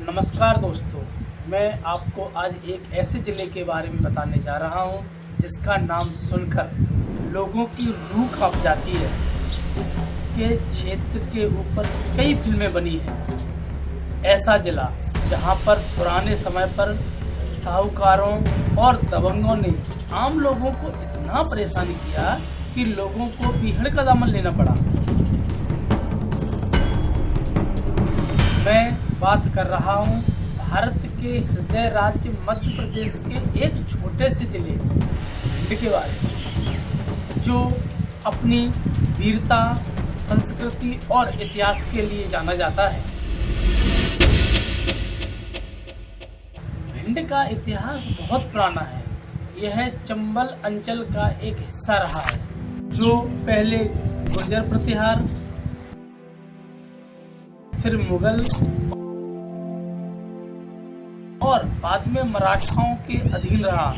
नमस्कार दोस्तों, मैं आपको आज एक ऐसे ज़िले के बारे में बताने जा रहा हूं जिसका नाम सुनकर लोगों की रूह कांप जाती है, जिसके क्षेत्र के ऊपर कई फिल्में बनी हैं। ऐसा ज़िला जहां पर पुराने समय पर साहूकारों और दबंगों ने आम लोगों को इतना परेशान किया कि लोगों को बीहड़ का दामन लेना पड़ा। मैं बात कर रहा हूँ भारत के हृदय राज्य मध्य प्रदेश के एक छोटे से जिले भिंड के बारे में, जो अपनी वीरता, संस्कृति और इतिहास के लिए जाना जाता है। भिंड का इतिहास बहुत पुराना है। यह चंबल अंचल का एक हिस्सा रहा है, जो पहले गुर्जर प्रतिहार, फिर मुगल और बाद में मराठाओं के अधीन रहा।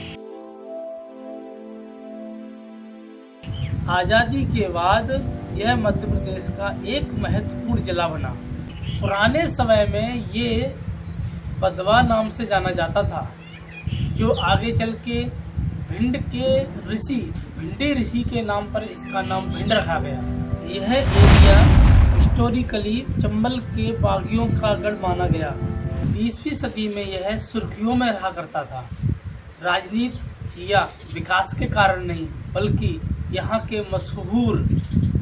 आजादी के बाद यह मध्य प्रदेश का एक महत्वपूर्ण जिला बना। पुराने समय में ये बदवा नाम से जाना जाता था, जो आगे चल के भिंड के भिंडी ऋषि के नाम पर इसका नाम भिंड रखा गया। यह एरिया हिस्टोरिकली चंबल के बागियों का गढ़ माना गया। 20वीं सदी में यह सुर्खियों में रहा करता था। राजनीति या विकास के कारण नहीं, बल्कि यहाँ के मशहूर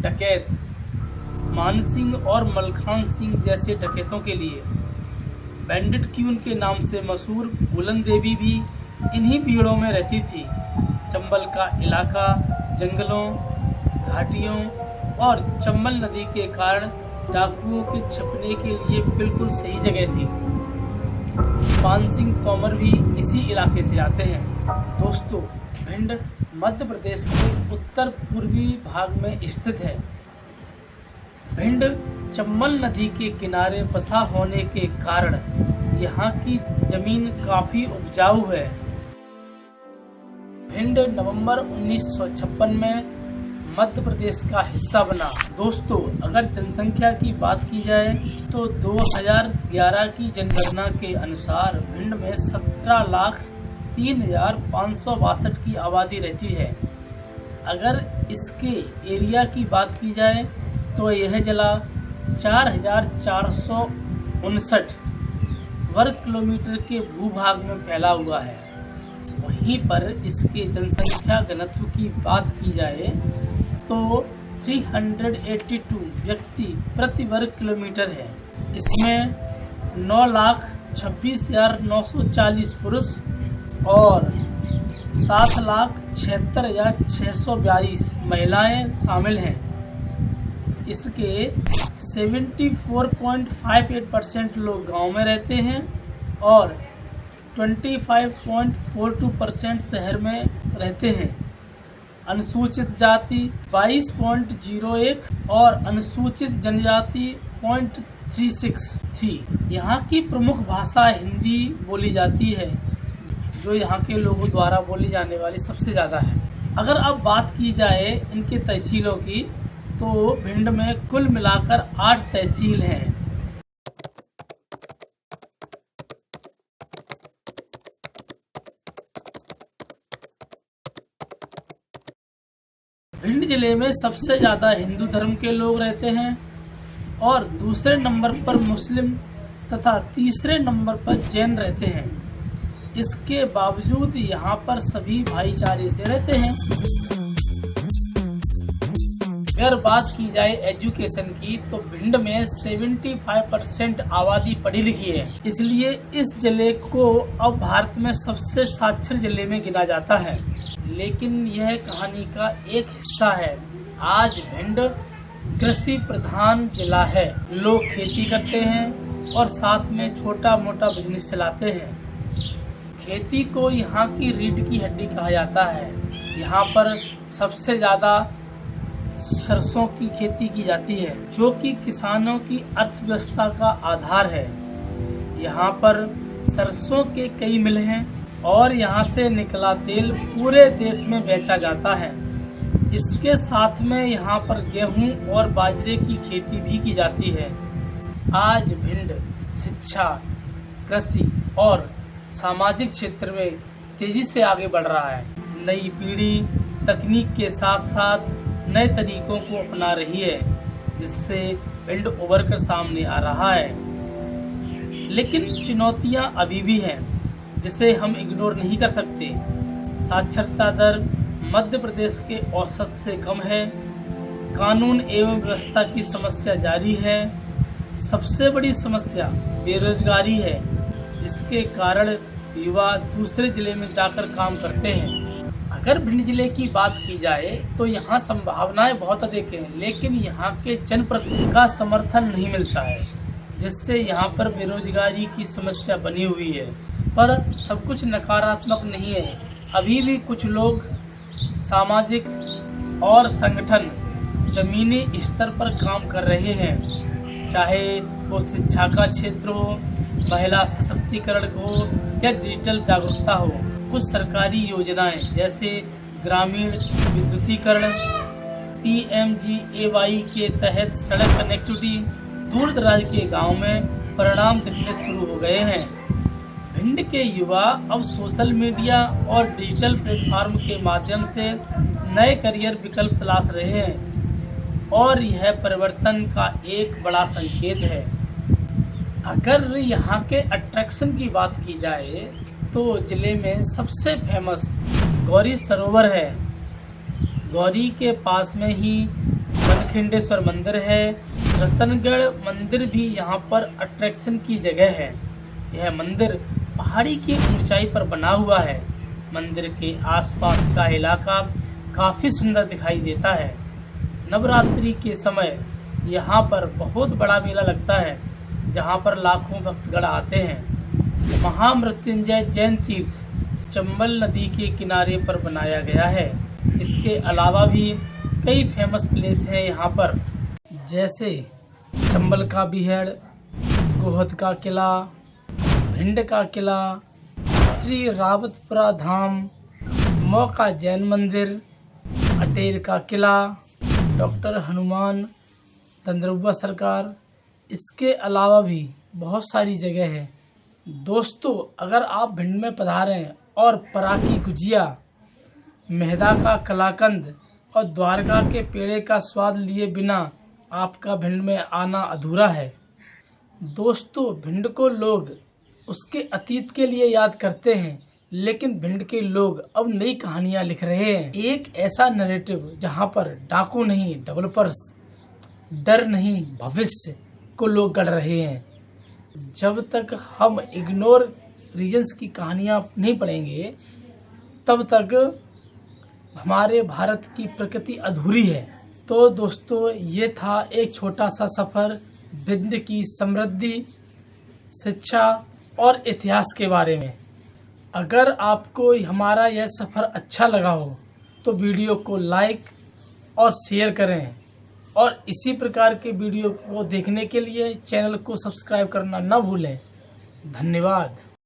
डकैत मान सिंह और मलखान सिंह जैसे डकैतों के लिए। बैंडिट क्वीन के नाम से मशहूर बुलंद देवी भी इन्हीं पीड़ों में रहती थी। चंबल का इलाका जंगलों, घाटियों और चंबल नदी के कारण डाकुओं के छिपने के लिए बिल्कुल सही जगह थी। पान सिंह तोमर भी इसी इलाके से आते हैं। दोस्तों, भिंड मध्य प्रदेश के उत्तर पूर्वी भाग में स्थित है। भिंड चंबल नदी के किनारे बसा होने के कारण यहाँ की जमीन काफी उपजाऊ है। भिंड नवंबर 1956 में मध्य प्रदेश का हिस्सा बना। दोस्तों, अगर जनसंख्या की बात की जाए तो 2011 की जनगणना के अनुसार भिंड में 17,03,562 की आबादी रहती है। अगर इसके एरिया की बात की जाए तो यह जिला 4,459 वर्ग किलोमीटर के भूभाग में फैला हुआ है। वहीं पर इसके जनसंख्या घनत्व की बात की जाए तो 382 व्यक्ति प्रति वर्ग किलोमीटर है। इसमें 9,26,940 पुरुष और 7,76,622 महिलाएं शामिल हैं। इसके 74.58% लोग गांव में रहते हैं और 25.42% शहर में रहते हैं। अनुसूचित जाति 22.01 और अनुसूचित जनजाति 0.36 थी। यहाँ की प्रमुख भाषा हिंदी बोली जाती है, जो यहाँ के लोगों द्वारा बोली जाने वाली सबसे ज़्यादा है। अगर अब बात की जाए इनके तहसीलों की, तो भिंड में कुल मिलाकर 8 तहसील हैं। भिंड जिले में सबसे ज़्यादा हिंदू धर्म के लोग रहते हैं और दूसरे नंबर पर मुस्लिम तथा तीसरे नंबर पर जैन रहते हैं। इसके बावजूद यहाँ पर सभी भाईचारे से रहते हैं। अगर बात की जाए एजुकेशन की, तो भिंड में 75% आबादी पढ़ी लिखी है। इसलिए इस जिले को अब भारत में सबसे साक्षर जिले में गिना जाता है। लेकिन यह कहानी का एक हिस्सा है। आज भिंड कृषि प्रधान जिला है। लोग खेती करते हैं और साथ में छोटा मोटा बिजनेस चलाते हैं। खेती को यहाँ की रीढ़ की हड्डी कहा जाता है। यहाँ पर सबसे ज़्यादा सरसों की खेती की जाती है, जो कि किसानों की अर्थव्यवस्था का आधार है। यहाँ पर सरसों के कई मिल हैं और यहाँ से निकला तेल पूरे देश में बेचा जाता है। इसके साथ में यहाँ पर गेहूं और बाजरे की खेती भी की जाती है। आज भिंड शिक्षा, कृषि और सामाजिक क्षेत्र में तेजी से आगे बढ़ रहा है। नई पीढ़ी तकनीक के साथ साथ नए तरीकों को अपना रही है, जिससे भिंड उभर कर सामने आ रहा है। लेकिन चुनौतियां अभी भी हैं, जिसे हम इग्नोर नहीं कर सकते। साक्षरता दर मध्य प्रदेश के औसत से कम है। कानून एवं व्यवस्था की समस्या जारी है। सबसे बड़ी समस्या बेरोजगारी है, जिसके कारण युवा दूसरे जिले में जाकर काम करते हैं। अगर भिंड जिले की बात की जाए तो यहाँ संभावनाएं बहुत अधिक हैं, लेकिन यहाँ के जनप्रतिनिधि का समर्थन नहीं मिलता है, जिससे यहाँ पर बेरोजगारी की समस्या बनी हुई है। पर सब कुछ नकारात्मक नहीं है। अभी भी कुछ लोग, सामाजिक और संगठन जमीनी स्तर पर काम कर रहे हैं, चाहे वो शिक्षा का क्षेत्र हो, महिला सशक्तिकरण हो या डिजिटल जागरूकता हो। कुछ सरकारी योजनाएं जैसे ग्रामीण विद्युतीकरण, PMGAY के तहत सड़क कनेक्टिविटी दूर दराज के गांव में परिणाम दिखने शुरू हो गए हैं। भिंड के युवा अब सोशल मीडिया और डिजिटल प्लेटफॉर्म के माध्यम से नए करियर विकल्प तलाश रहे हैं और यह परिवर्तन का एक बड़ा संकेत है। अगर यहाँ के अट्रैक्शन की बात की जाए तो जिले में सबसे फेमस गौरी सरोवर है। गौरी के पास में ही मनखिंडेश्वर मंदिर है। रतनगढ़ मंदिर भी यहाँ पर अट्रैक्शन की जगह है। यह मंदिर पहाड़ी की ऊंचाई पर बना हुआ है। मंदिर के आसपास का इलाका काफ़ी सुंदर दिखाई देता है। नवरात्रि के समय यहाँ पर बहुत बड़ा मेला लगता है, जहाँ पर लाखों भक्तगण आते हैं। महामृत्युंजय जैन तीर्थ चंबल नदी के किनारे पर बनाया गया है। इसके अलावा भी कई फेमस प्लेस हैं यहाँ पर, जैसे चंबल का बिहड़, गोहद का किला, भिंड का किला, श्री रावतपुरा धाम, मौका जैन मंदिर, अटेर का किला, डॉक्टर हनुमान तंद्रुब्बा सरकार। इसके अलावा भी बहुत सारी जगह है। दोस्तों, अगर आप भिंड में पधारें और पराकी गुजिया, मेहदा का कलाकंद और द्वारका के पेड़े का स्वाद लिए बिना आपका भिंड में आना अधूरा है। दोस्तों, भिंड को लोग उसके अतीत के लिए याद करते हैं, लेकिन भिंड के लोग अब नई कहानियां लिख रहे हैं। एक ऐसा नैरेटिव जहां पर डाकू नहीं, डेवलपर्स, डर नहीं, भविष्य को लोग गढ़ रहे हैं। जब तक हम इग्नोर रीजन्स की कहानियाँ नहीं पढ़ेंगे, तब तक हमारे भारत की प्रकृति अधूरी है। तो दोस्तों, ये था एक छोटा सा सफ़र भिंड की समृद्धि, शिक्षा और इतिहास के बारे में। अगर आपको हमारा यह सफ़र अच्छा लगा हो तो वीडियो को लाइक और शेयर करें, और इसी प्रकार के वीडियो को देखने के लिए चैनल को सब्सक्राइब करना न भूलें। धन्यवाद।